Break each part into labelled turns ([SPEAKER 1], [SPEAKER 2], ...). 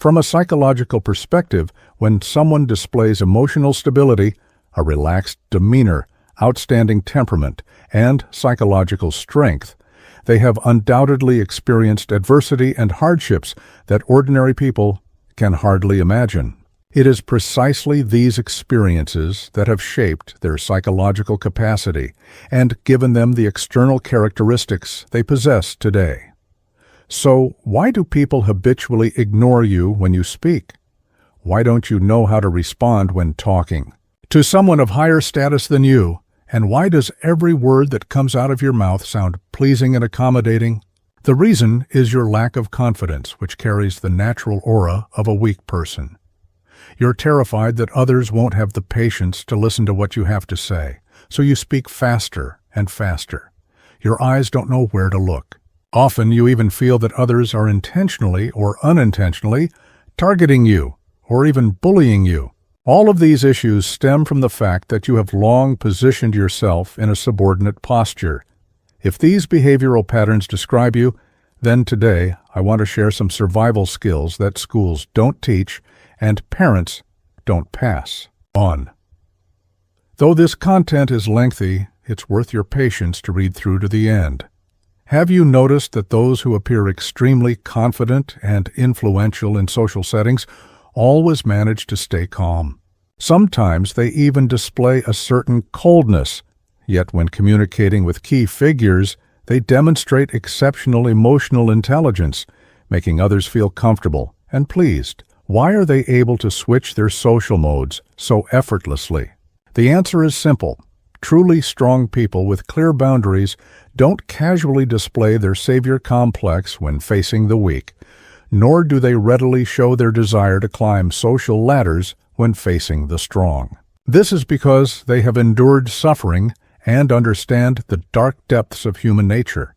[SPEAKER 1] From a psychological perspective, when someone displays emotional stability, a relaxed demeanor, outstanding temperament, and psychological strength, they have undoubtedly experienced adversity and hardships that ordinary people can hardly imagine. It is precisely these experiences that have shaped their psychological capacity and given them the external characteristics they possess today. So, why do people habitually ignore you when you speak? Why don't you know how to respond when talking to someone of higher status than you? And why does every word that comes out of your mouth sound pleasing and accommodating? The reason is your lack of confidence, which carries the natural aura of a weak person. You're terrified that others won't have the patience to listen to what you have to say, so you speak faster and faster. Your eyes don't know where to look. Often you even feel that others are intentionally or unintentionally targeting you or even bullying you. All of these issues stem from the fact that you have long positioned yourself in a subordinate posture. If these behavioral patterns describe you, then today I want to share some survival skills that schools don't teach and parents don't pass on. Though this content is lengthy, it's worth your patience to read through to the end. Have you noticed that those who appear extremely confident and influential in social settings always manage to stay calm? Sometimes they even display a certain coldness, yet when communicating with key figures, they demonstrate exceptional emotional intelligence, making others feel comfortable and pleased. Why are they able to switch their social modes so effortlessly? The answer is simple. Truly strong people with clear boundaries don't casually display their savior complex when facing the weak, nor do they readily show their desire to climb social ladders when facing the strong. This is because they have endured suffering and understand the dark depths of human nature.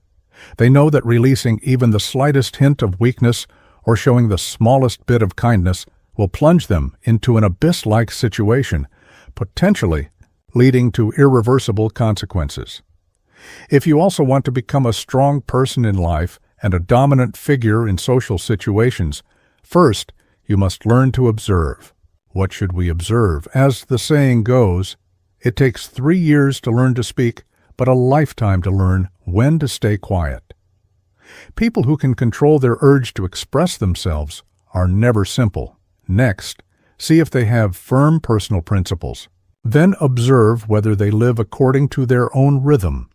[SPEAKER 1] They know that releasing even the slightest hint of weakness or showing the smallest bit of kindness will plunge them into an abyss-like situation, potentially leading to irreversible consequences. If you also want to become a strong person in life and a dominant figure in social situations, first, you must learn to observe. What should we observe? As the saying goes, it takes 3 years to learn to speak, but a lifetime to learn when to stay quiet. People who can control their urge to express themselves are never simple. Next, see if they have firm personal principles. Then observe whether they live according to their own rhythm.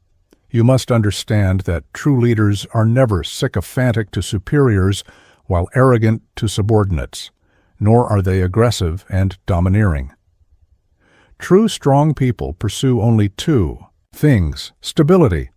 [SPEAKER 1] You must understand that true leaders are never sycophantic to superiors while arrogant to subordinates, nor are they aggressive and domineering. True strong people pursue only two things: stability.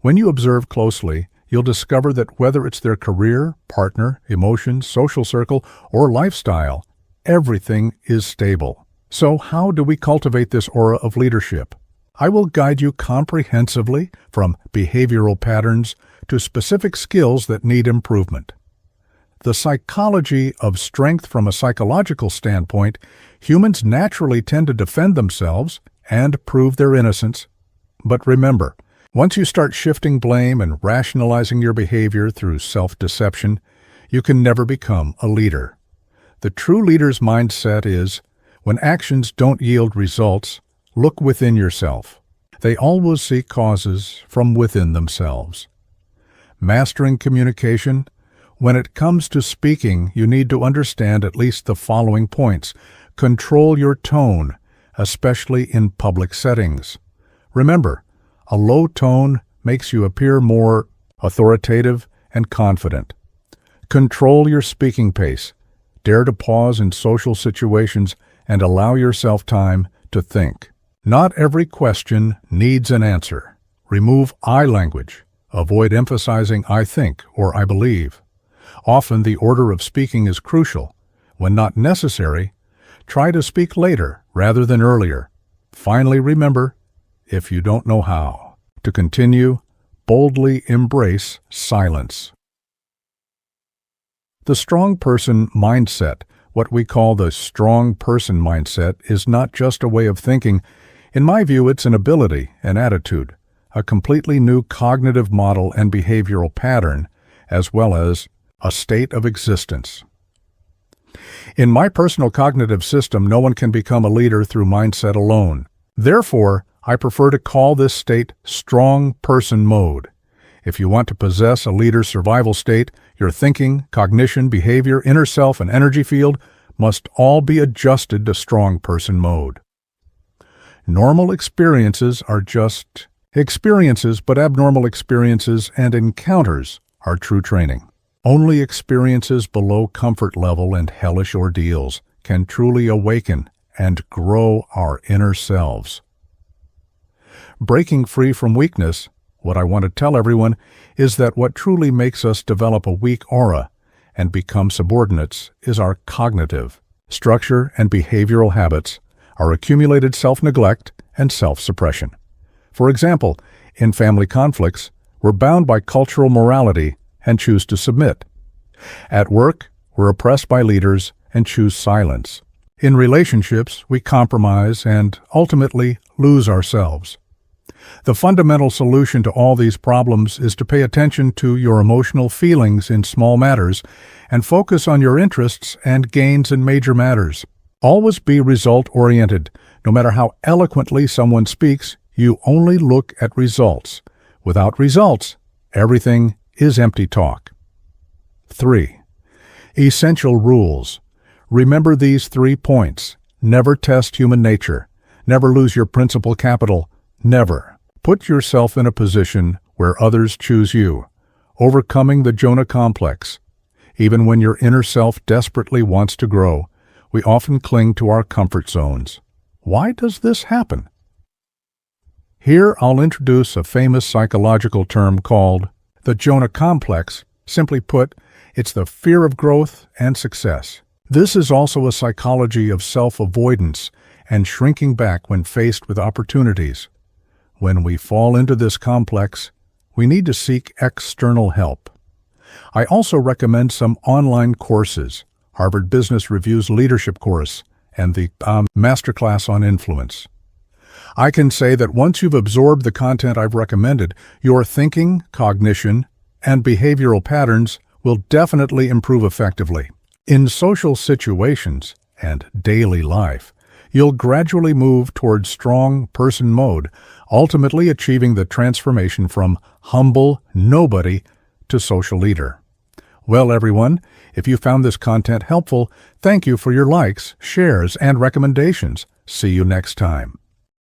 [SPEAKER 1] When you observe closely, you'll discover that whether it's their career, partner, emotions, social circle, or lifestyle, everything is stable. So how do we cultivate this aura of leadership? I will guide you comprehensively from behavioral patterns to specific skills that need improvement. The psychology of strength. From a psychological standpoint, humans naturally tend to defend themselves and prove their innocence. But remember, once you start shifting blame and rationalizing your behavior through self-deception, you can never become a leader. The true leader's mindset is, when actions don't yield results, look within yourself. They always see causes from within themselves. Mastering communication. When it comes to speaking, you need to understand at least the following points. Control your tone, especially in public settings. Remember, a low tone makes you appear more authoritative and confident. Control your speaking pace. Dare to pause in social situations and allow yourself time to think. Not every question needs an answer. Remove I language. Avoid emphasizing I think or I believe. Often the order of speaking is crucial. When not necessary, try to speak later rather than earlier. Finally, remember, if you don't know how to continue, boldly embrace silence. The strong person mindset, what we call the strong person mindset, is not just a way of thinking. In my view, it's an ability, an attitude, a completely new cognitive model and behavioral pattern, as well as a state of existence. In my personal cognitive system, no one can become a leader through mindset alone. Therefore, I prefer to call this state strong person mode. If you want to possess a leader's survival state, your thinking, cognition, behavior, inner self, and energy field must all be adjusted to strong person mode. Normal experiences are just experiences, but abnormal experiences and encounters are true training. Only experiences below comfort level and hellish ordeals can truly awaken and grow our inner selves. Breaking free from weakness, what I want to tell everyone is that what truly makes us develop a weak aura and become subordinates is our cognitive, structure, and behavioral habits, our accumulated self-neglect and self-suppression. For example, in family conflicts, we're bound by cultural morality and choose to submit. At work, we're oppressed by leaders and choose silence. In relationships, we compromise and ultimately lose ourselves. The fundamental solution to all these problems is to pay attention to your emotional feelings in small matters and focus on your interests and gains in major matters. Always be result-oriented. No matter how eloquently someone speaks, you only look at results. Without results, everything is empty talk. 3. Essential rules. Remember these 3 points. Never test human nature. Never lose your principal capital. Never. Put yourself in a position where others choose you. Overcoming the Jonah complex. Even when your inner self desperately wants to grow, we often cling to our comfort zones. Why does this happen? Here I'll introduce a famous psychological term called the Jonah complex. Simply put, it's the fear of growth and success. This is also a psychology of self-avoidance and shrinking back when faced with opportunities. When we fall into this complex, we need to seek external help. I also recommend some online courses, Harvard Business Review's Leadership Course, and the Masterclass on Influence. I can say that once you've absorbed the content I've recommended, your thinking, cognition, and behavioral patterns will definitely improve effectively. In social situations and daily life, you'll gradually move towards strong person mode, ultimately achieving the transformation from humble nobody to social leader. Well, everyone, if you found this content helpful, thank you for your likes, shares, and recommendations. See you next time.